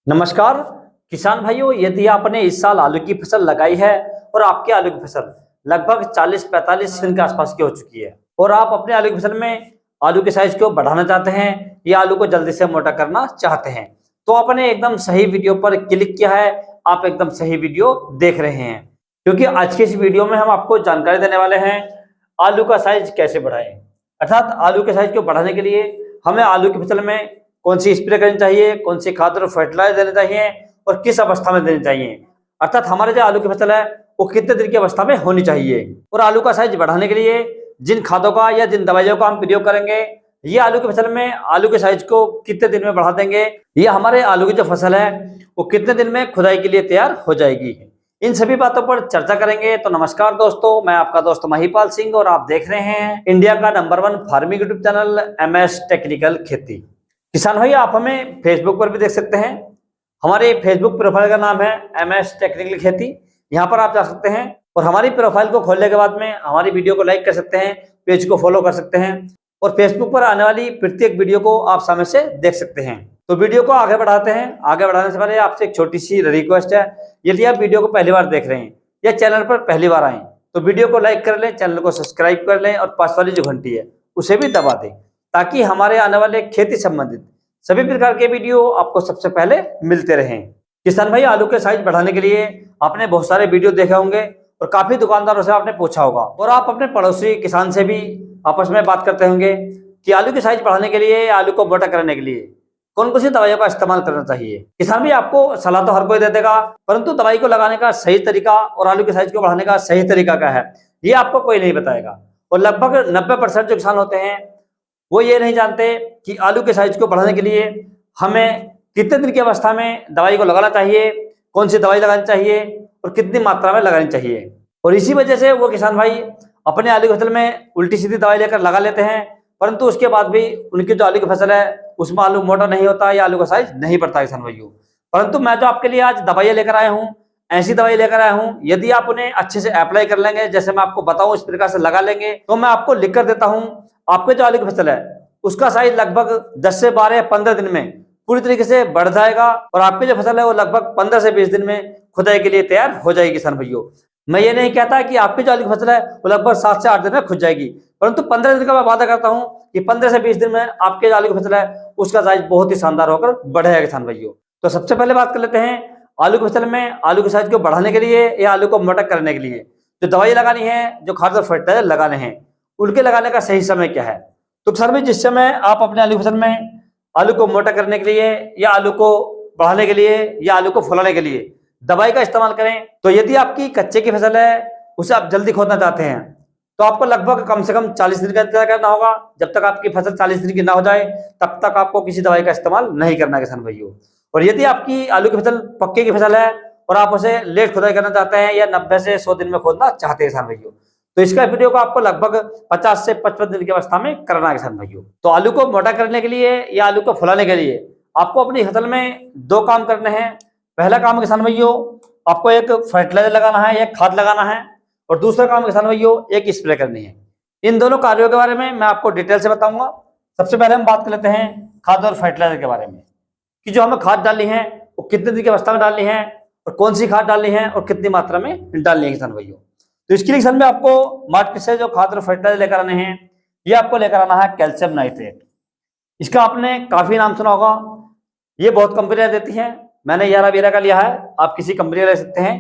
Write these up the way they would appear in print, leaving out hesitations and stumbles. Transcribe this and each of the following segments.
नमस्कार किसान भाइयों, यदि आपने इस साल आलू की फसल लगाई है और आपके आलू की फसल लगभग 40-45 दिन के आसपास की हो चुकी है और आप अपने आलू की फसल में आलू के साइज को बढ़ाना चाहते हैं या आलू को जल्दी से मोटा करना चाहते हैं, तो आपने एकदम सही वीडियो पर क्लिक किया है। आप एकदम सही वीडियो देख रहे हैं, क्योंकि आज की इस वीडियो में हम आपको जानकारी देने वाले हैं आलू का साइज कैसे बढ़ाएं। अर्थात आलू के साइज को बढ़ाने के लिए हमें आलू की फसल में कौन सी स्प्रे करनी चाहिए, कौन सी खाद और फर्टिलाइजर देने चाहिए और किस अवस्था में देनी चाहिए। अर्थात हमारे जो आलू की फसल है वो कितने दिन की अवस्था में होनी चाहिए और आलू का साइज बढ़ाने के लिए जिन खादों का या जिन दवाइयों का हम प्रयोग करेंगे ये आलू की फसल में आलू के साइज को कितने दिन में बढ़ा देंगे, या हमारे आलू की जो फसल है वो कितने दिन में खुदाई के लिए तैयार हो जाएगी। इन सभी बातों पर चर्चा करेंगे। तो नमस्कार दोस्तों, मैं आपका दोस्त महिपाल सिंह और आप देख रहे हैं इंडिया का number 1 farming YouTube channel MS technical खेती। किसान भाई, आप हमें फेसबुक पर भी देख सकते हैं। हमारे फेसबुक प्रोफाइल का नाम है MS टेक्निकल खेती। यहाँ पर आप जा सकते हैं और हमारी प्रोफाइल को खोलने के बाद में हमारी वीडियो को लाइक कर सकते हैं, पेज को फॉलो कर सकते हैं और फेसबुक पर आने वाली प्रत्येक वीडियो को आप समय से देख सकते हैं। तो वीडियो को आगे बढ़ाते हैं। आगे बढ़ाने से पहले आपसे एक छोटी सी रिक्वेस्ट है, यदि आप वीडियो को पहली बार देख रहे हैं या चैनल पर पहली बार आए तो वीडियो को लाइक कर लें, चैनल को सब्सक्राइब कर लें और पास वाली जो घंटी है उसे भी दबा दें, ताकि हमारे आने वाले खेती संबंधित सभी प्रकार के वीडियो आपको सबसे पहले मिलते रहें। किसान भाई, आलू के साइज बढ़ाने के लिए आपने बहुत सारे वीडियो देखे होंगे और काफी दुकानदारों से आपने पूछा होगा और आप अपने पड़ोसी किसान से भी आपस में बात करते होंगे कि आलू के साइज बढ़ाने के लिए, आलू को मोटा करने के लिए कौन कौन सी दवाइयों का इस्तेमाल करना चाहिए। किसान भी आपको सलाह तो हर कोई दे देगा, परंतु दवाई को लगाने का सही तरीका और आलू के साइज को बढ़ाने का सही तरीका क्या है ये आपको कोई नहीं बताएगा। और लगभग 90% जो किसान होते हैं वो ये नहीं जानते कि आलू के साइज को बढ़ाने के लिए हमें कितने दिन की अवस्था में दवाई को लगाना चाहिए, कौन सी दवाई लगानी चाहिए और कितनी मात्रा में लगानी चाहिए। और इसी वजह से वो किसान भाई अपने आलू की फसल में उल्टी सीधी दवाई लेकर लगा लेते हैं, परंतु उसके बाद भी उनकी जो आलू की फसल है उसमें आलू मोटा नहीं होता या आलू का साइज नहीं बढ़ता किसान भाइयों। परंतु मैं जो आपके लिए आज दवाइयाँ लेकर आया हूँ, ऐसी दवाई लेकर आया हूँ, यदि आप उन्हें अच्छे से अप्लाई कर लेंगे, जैसे मैं आपको बताऊं इस प्रकार से लगा लेंगे, तो मैं आपको लिख कर देता हूँ आपके जो आलू की फसल है उसका साइज लगभग 10 से 12 या 15 दिन में पूरी तरीके से बढ़ जाएगा और आपकी जो फसल है वो लगभग 15 से 20 दिन में खुदाई के लिए तैयार हो जाएगी। किसान भाइयों, मैं ये नहीं कहता कि आपकी जो आलू की फसल है वो लगभग 7 से 8 दिन में खुद जाएगी, परंतु 15 दिन का मैं वादा करता हूँ कि 15 से 20 दिन में आपके जो आलू की फसल है उसका साइज बहुत ही शानदार होकर बढ़ेगा। किसान भाइयों, तो सबसे पहले बात कर लेते हैं आलू की फसल में आलू के साइज को बढ़ाने के लिए या आलू को मोटा करने के लिए जो दवाई लगानी है, जो खाद और फर्टिलाइजर लगाने हैं, उनके लगाने का सही समय क्या है। तो सर भी जिस समय आप अपने आलू फसल में आलू को मोटा करने के लिए या आलू को बढ़ाने के लिए या आलू को फुलाने के लिए दवाई का इस्तेमाल करें, तो यदि आपकी कच्चे की फसल है उसे आप जल्दी खोदना चाहते हैं तो आपको लगभग कम से कम 40 दिन का इंतजार करना होगा। जब तक आपकी फसल 40 दिन की ना हो जाए तब तक आपको किसी दवाई का इस्तेमाल नहीं करना किसान भाइयों। और यदि आपकी आलू की फसल पक्के की फसल है और आप उसे लेट खुदाई करना चाहते हैं या 90 से 100 दिन में खोदना चाहते हैं किसान भाइयों, तो इसका वीडियो को आपको लगभग 50 से 55 दिन की अवस्था में करना है किसान भाइयों। तो आलू को मोटा करने के लिए या आलू को फुलाने के लिए आपको अपनी फसल में 2 काम करने हैं। पहला काम किसान भाइयों, आपको एक फर्टिलाइजर लगाना है, एक खाद लगाना है, और दूसरा काम किसान भाइयों एक स्प्रे करनी है। इन दोनों कार्यों के बारे में मैं आपको डिटेल से बताऊंगा। सबसे पहले हम बात कर लेते हैं खाद और फर्टिलाइजर के बारे में कि जो हमें खाद डालनी है वो कितने दिन की अवस्था में डालनी है और कौन सी खाद डालनी है और कितनी मात्रा में डालनी है किसान भाइयों। तो इसके लिए किसान में आपको मार्केट से जो खाद और फर्टिलाइजर लेकर आने हैं, ये आपको लेकर आना है कैल्शियम नाइट्रेट। इसका आपने काफी नाम सुना होगा, ये बहुत कंपनियां देती हैं। मैंने यारा बेरा का लिया है, आप किसी कंपनी का ले सकते हैं।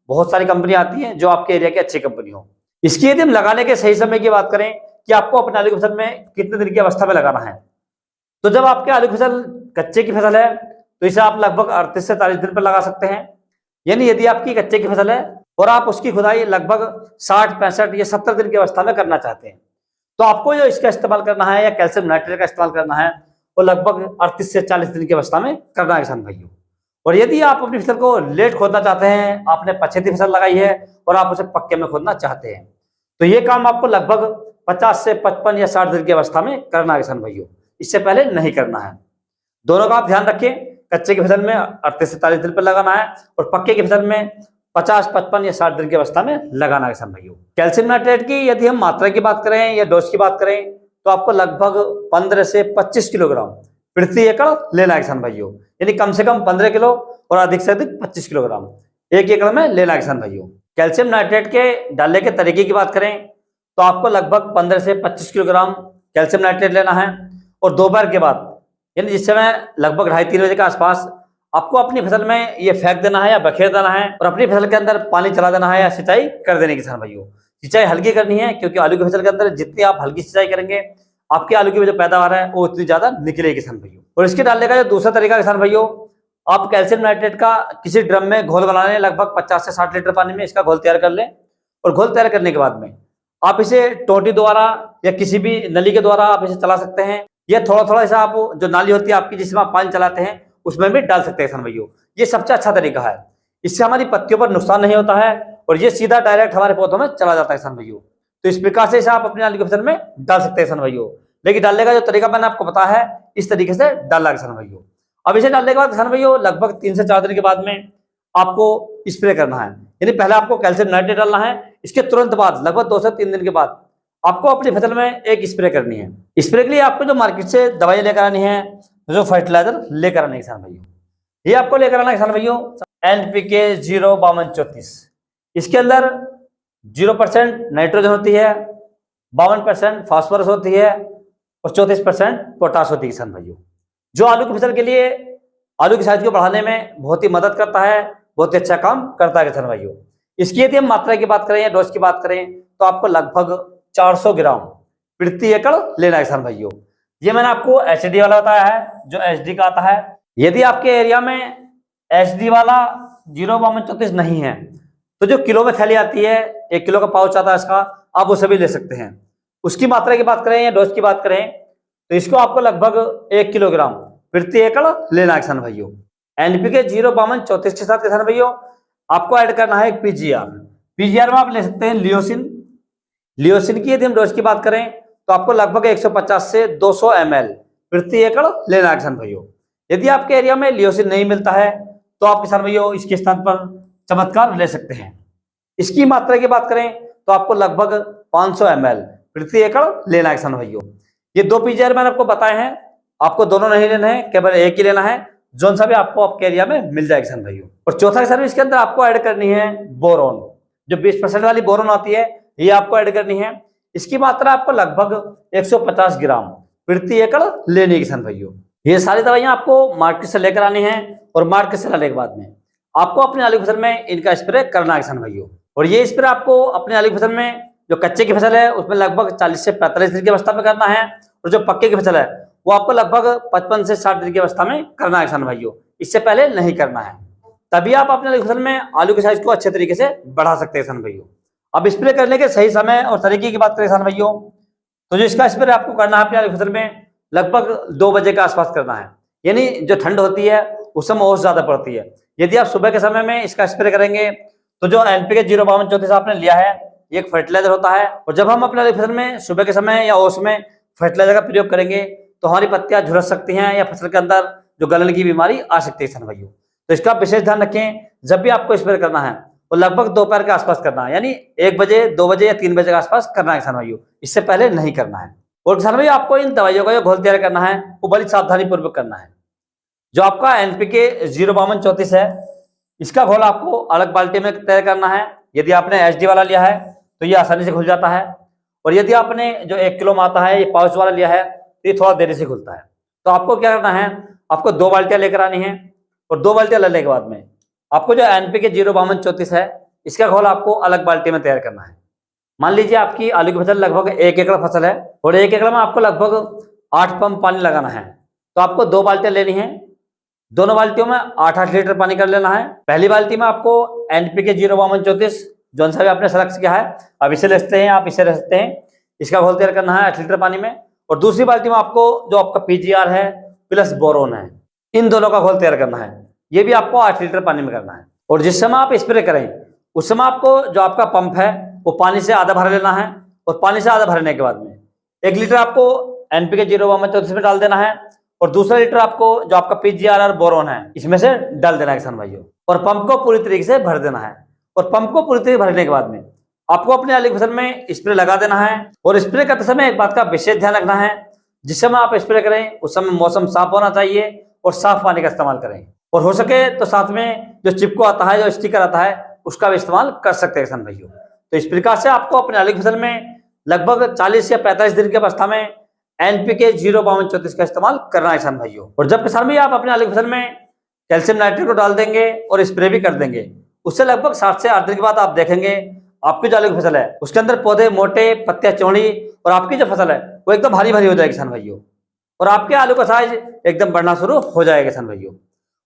बहुत सारी कंपनियां आती हैं जो आपके एरिया की अच्छी कंपनी हो। इसकी यदि हम लगाने के सही समय की बात करें कि आपको अपने आलू की फसल में कितने दिन की अवस्था में लगाना है, तो जब आपके आलू की फसल कच्चे की फसल है तो इसे आप लगभग 38 से 40 दिन पर लगा सकते हैं। यानी यदि आपकी कच्चे की फसल है और आप उसकी खुदाई लगभग 60, 65 या 70 दिन की अवस्था में करना चाहते हैं, तो आपको जो इसका इस्तेमाल करना है या कैल्शियम नाइट्रेट का इस्तेमाल करना है वो लगभग 38 से 40 दिन की अवस्था में करना है किसान भाइयों। और यदि आप अपनी फसल को लेट खोदना चाहते हैं, आपने पछेती फसल लगाई है और आप उसे पक्के में खोदना चाहते हैं, तो ये काम आपको लगभग 50 से 55 या 60 दिन की अवस्था में करना है किसान भाइयों। इससे पहले नहीं करना है। दोनों का आप ध्यान रखें, कच्चे की फसल में 38 से 40 दिन पर लगाना है और पक्के की फसल में 50, 55 या 60 दिन की अवस्था में लगाना है किसान भाइयों। कैल्शियम नाइट्रेट की यदि हम मात्रा की बात करें या डोज की बात करें तो आपको लगभग 15 से 25 किलोग्राम प्रति एकड़ लेना है किसान भाइयों। यानी कम से कम 15 किलो और अधिक से अधिक 25 किलोग्राम 1 एकड़ में लेना है किसान भाइयों। कैल्शियम नाइट्रेट के डालने के तरीके की बात करें तो आपको लगभग 15 से 25 किलोग्राम कैल्शियम नाइट्रेट लेना है और दोपहर के बाद यानी जिस समय लगभग 2:30-3 बजे के आसपास आपको अपनी फसल में ये फेंक देना है या बखेर देना है और अपनी फसल के अंदर पानी चला देना है या सिंचाई कर देनी किसान भाइयों। सिंचाई हल्की करनी है क्योंकि आलू की फसल के अंदर जितनी आप हल्की सिंचाई करेंगे आपके आलू की जो पैदावार है वो उतनी ज्यादा निकलेगी किसान भाइयों। और इसके डालने का जो दूसरा तरीका किसान भाइयों, आप कैल्शियम नाइट्रेट का किसी ड्रम में घोल बना लें, लगभग 50 से 60 लीटर पानी में इसका घोल तैयार कर लें और घोल तैयार करने के बाद में आप इसे टोटी द्वारा या किसी भी नली के द्वारा आप इसे चला सकते हैं या थोड़ा थोड़ा ऐसा आप जो नाली होती है आपकी जिसमें आप पानी चलाते हैं उसमें भी डाल सकते हैं किसान भाइयों। ये सबसे अच्छा तरीका है, इससे हमारी पत्तियों पर नुकसान नहीं होता है और ये सीधा डायरेक्ट हमारे पौधों में चला जाता है किसान भाइयों। तो इस प्रकार से इसे आप अपने आलू की फसल में डाल सकते हैं किसान भाइयों। लेकिन डालने का जो तरीका मैंने आपको बताया है इस तरीके से डालना किसान भाइयों। अब इसे डालने के बाद किसान भाइयों लगभग 3 से 4 दिन के बाद में आपको स्प्रे करना है, यानी पहले आपको कैल्शियम नाइट्रेट डालना है, इसके तुरंत बाद लगभग 2 से 3 दिन के बाद आपको अपनी फसल में एक स्प्रे करनी है। स्प्रे के लिए आपको जो मार्केट से दवाई लेकर आनी है, जो फर्टिलाइजर लेकर आना है किसान भाइयों, ये आपको लेकर आना है किसान भाइयों NPK 05234। इसके अंदर 0% नाइट्रोजन होती है, 52% फास्फोरस होती है और 34% पोटाश होती है किसान भाइयों, जो आलू की फसल के लिए आलू की साइज को बढ़ाने में बहुत ही मदद करता है, बहुत ही अच्छा काम करता है किसान भाइयों। इसकी यदि हम मात्रा की बात करें या डोज की बात करें तो आपको लगभग 400 ग्राम प्रति एकड़ लेना है किसान भाइयों। ये मैंने आपको HD वाला बताया है जो HD का आता है। यदि आपके एरिया में HD वाला 05234 नहीं है तो जो किलो में थैली आती है, 1 किलो का पाउच आता है इसका, आप उसे भी ले सकते हैं। उसकी मात्रा की बात करें या डोज की बात करें तो इसको आपको लगभग 1 किलोग्राम प्रति एकड़ लेना है किसान भाइयों। NPK 05234 के साथ किसान भाइयों आपको ऐड करना है एक PGR में आप ले सकते हैं लियोसिन की यदि हम डोज की बात करें तो आपको लगभग 150 से 200 ml प्रति एकड़ लेना है किसान भाइयों। यदि आपके एरिया में लियोसिन नहीं मिलता है तो आप किसान भाइयों इसके स्थान पर चमत्कार ले सकते हैं। इसकी मात्रा की बात करें तो आपको लगभग 500 ml प्रति एकड़ लेना है किसान भाइयों। ये 2 PGR मैंने आपको बताए हैं, आपको दोनों नहीं लेना है, केवल एक ही लेना है, जोन सा भी आपको आपके एरिया में मिल जाए किसान भाइयों। और चौथा किसान इसके अंदर आपको ऐड करनी है बोरोन, जो 20% वाली बोरोन आती है ये आपको ऐड करनी है। इसकी मात्रा आपको लगभग 150 ग्राम प्रति एकड़ लेनी है किसान भाइयों। ये सारी दवाइयां आपको मार्केट से लेकर आनी है और मार्केट से लाने के बाद में आपको अपने आलू की फसल में इनका स्प्रे करना है किसान भाइयों। और ये स्प्रे आपको अपने आलू की फसल में जो कच्चे की फसल है उसमें लगभग 40 से 45 दिन की अवस्था में करना है और जो पक्के की फसल है वो आपको लगभग 55 से 60 दिन की अवस्था में करना है किसान भाइयों, इससे पहले नहीं करना है। तभी आप अपने आलू की फसल में आलू की साइज को अच्छे तरीके से बढ़ा सकते हैं किसान भाइयों। अब स्प्रे करने के सही समय और तरीके की बात करें किसान भाइयों तो जो इसका स्प्रे आपको करना है अपने आलू की फसल में लगभग 2 बजे के आसपास करना है, यानी जो ठंड होती है उस समय ओस ज्यादा पड़ती है। यदि आप सुबह के समय में इसका स्प्रे करेंगे तो जो NPK 05234 आपने लिया है ये एक फर्टिलाइजर होता है और जब हम अपने फसल में सुबह के समय या ओस में फर्टिलाइजर का प्रयोग करेंगे तो हमारी पत्तियां झुलस सकती हैं या फसल के अंदर जो गलन की बीमारी आ सकती है किसान भाइयों। तो इसका विशेष ध्यान रखें, जब भी आपको स्प्रे करना है वो लगभग दोपहर के आसपास करना है, यानी 1 बजे 2 बजे या 3 बजे के आसपास करना है किसान भाइयों, इससे पहले नहीं करना है। और किसान भाइयों आपको इन दवाइयों का जो घोल तैयार करना है वो बड़ी सावधानी पूर्वक करना है। जो आपका NPK 05234 है इसका घोल आपको अलग बाल्टी में तैयार करना है। यदि आपने HD वाला लिया है तो ये आसानी से घुल जाता है और यदि आपने जो 1 किलो में आता है ये पाउच वाला लिया है तो ये थोड़ा देरी से खुलता है। तो आपको क्या करना है, आपको 2 बाल्टियां लेकर आनी है और 2 बाल्टियां लेने के बाद में आपको जो NPK 05234 है इसका घोल आपको अलग बाल्टी में तैयार करना है। मान लीजिए आपकी आलू की फसल लगभग 1 एकड़ फसल है और 1 एकड़ में आपको लगभग 8 पंप पानी लगाना है, तो आपको 2 बाल्टियां लेनी है। दोनों बाल्टियों में 8-8 लीटर पानी कर लेना है। पहली बाल्टी में आपको NPK 05234 जौन सा भी आपने सेलेक्ट किया है, अब इसे ले सकते हैं, आप इसे ले सकते हैं, इसका घोल तैयार करना है 8 लीटर पानी में। और दूसरी बाल्टी में आपको जो आपका PGR है प्लस बोरोन है, इन दोनों का घोल तैयार करना है, ये भी आपको 8 लीटर पानी में करना है। और जिस समय आप स्प्रे करें उस समय आपको जो आपका पंप है वो पानी से आधा भर लेना है और पानी से आधा भरने के बाद में 1 लीटर आपको NPK 05234 में डाल देना है और दूसरा लीटर आपको जो आपका PGR और बोरोन है इसमें से डाल देना है किसान भाइयों, और पंप को पूरी तरीके से भर देना है। और पंप को पूरी तरीके से भरने के बाद में आपको अपने आलू की फसल में स्प्रे लगा देना है। और स्प्रे करते समय एक बात का विशेष ध्यान रखना है, जिस समय आप स्प्रे करें उस समय मौसम साफ होना चाहिए और साफ पानी का इस्तेमाल करें। और हो सके तो साथ में जो चिपको आता है, जो स्टिकर आता है, उसका भी इस्तेमाल कर सकते हैं किसान भाइयों। तो इस प्रकार से आपको अपने आलू की फसल में लगभग 40 या 45 दिन की अवस्था में NPK 05234 का इस्तेमाल करना है किसान भाइयों। और जब किसान भाई आप अपने आलू की फसल में कैल्शियम नाइट्रेट को डाल देंगे और स्प्रे भी कर देंगे, उससे लगभग 7 से 8 दिन के बाद आप देखेंगे आपकी जो आलू की फसल है उसके अंदर पौधे मोटे, पत्तियां चौड़ी, और आपकी जो फसल है वो एकदम हरी भरी हो जाएगी किसान भाइयों। और आपके आलू का साइज एकदम बढ़ना शुरू हो जाएगा किसान भाइयों।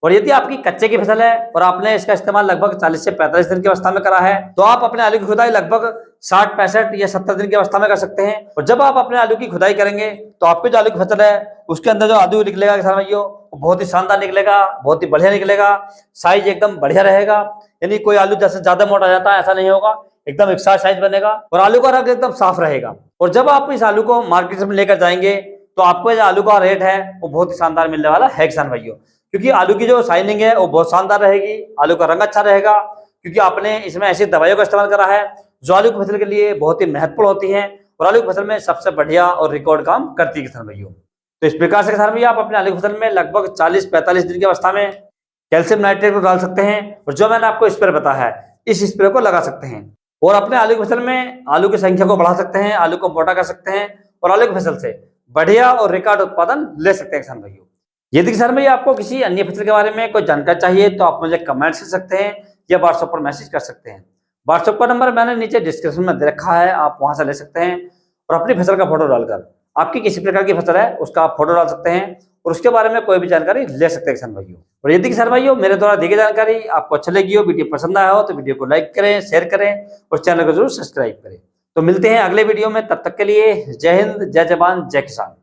और यदि आपकी कच्चे की फसल है और आपने इसका इस्तेमाल लगभग 40 से 45 दिन की अवस्था में करा है, तो आप अपने आलू की खुदाई लगभग 60, 65 या 70 दिन की अवस्था में कर सकते हैं। और जब आप अपने आलू की खुदाई करेंगे तो आपकी जो आलू की फसल है उसके अंदर जो आलू निकलेगा किसान भाइयों वो बहुत ही शानदार निकलेगा, बहुत ही बढ़िया निकलेगा, साइज एकदम बढ़िया रहेगा। यानी कोई आलू जैसे ज्यादा मोटा जाता है ऐसा नहीं होगा, एकदम एक साइज बनेगा और आलू का रंग एकदम साफ रहेगा। और जब आप इस आलू को मार्केट में लेकर जाएंगे तो आपको जो आलू का रेट है वो बहुत ही शानदार मिलने वाला है किसान भाइयों, क्योंकि आलू की जो शाइनिंग है वो बहुत शानदार रहेगी, आलू का रंग अच्छा रहेगा, क्योंकि आपने इसमें ऐसी दवाइयों का इस्तेमाल करा है जो आलू की फसल के लिए बहुत ही महत्वपूर्ण होती है और आलू की फसल में सबसे बढ़िया और रिकॉर्ड काम करती है किसान भाइयों। तो इस प्रकार से किसान भैया आप अपने आलू की फसल में लगभग 40-45 दिन की अवस्था में कैल्शियम नाइट्रेट को डाल सकते हैं और जो मैंने आपको स्प्रे बताया है इस स्प्रे को लगा सकते हैं और अपने आलू की फसल में आलू की संख्या को बढ़ा सकते हैं, आलू को मोटा कर सकते हैं और आलू की फसल से बढ़िया और रिकॉर्ड उत्पादन ले सकते हैं किसान भाइयों। यदि किसान भाई आपको किसी अन्य फसल के बारे में कोई जानकारी चाहिए तो आप मुझे कमेंट कर सकते हैं या व्हाट्सएप पर मैसेज कर सकते हैं। व्हाट्सएप का नंबर मैंने नीचे डिस्क्रिप्शन में दे रखा है, आप वहां से ले सकते हैं और अपनी फसल का फोटो डालकर आपकी किसी प्रकार की फसल है उसका आप फोटो डाल सकते हैं और उसके बारे में कोई भी जानकारी ले सकते हैं किसान भाइयों। और यदि किसान भाइयों मेरे द्वारा दी गई जानकारी आपको अच्छा लगी हो, वीडियो पसंद आया हो तो वीडियो को लाइक करें, शेयर करें और चैनल को जरूर सब्सक्राइब करें। तो मिलते हैं अगले वीडियो में, तब तक के लिए जय हिंद, जय जवान, जय किसान।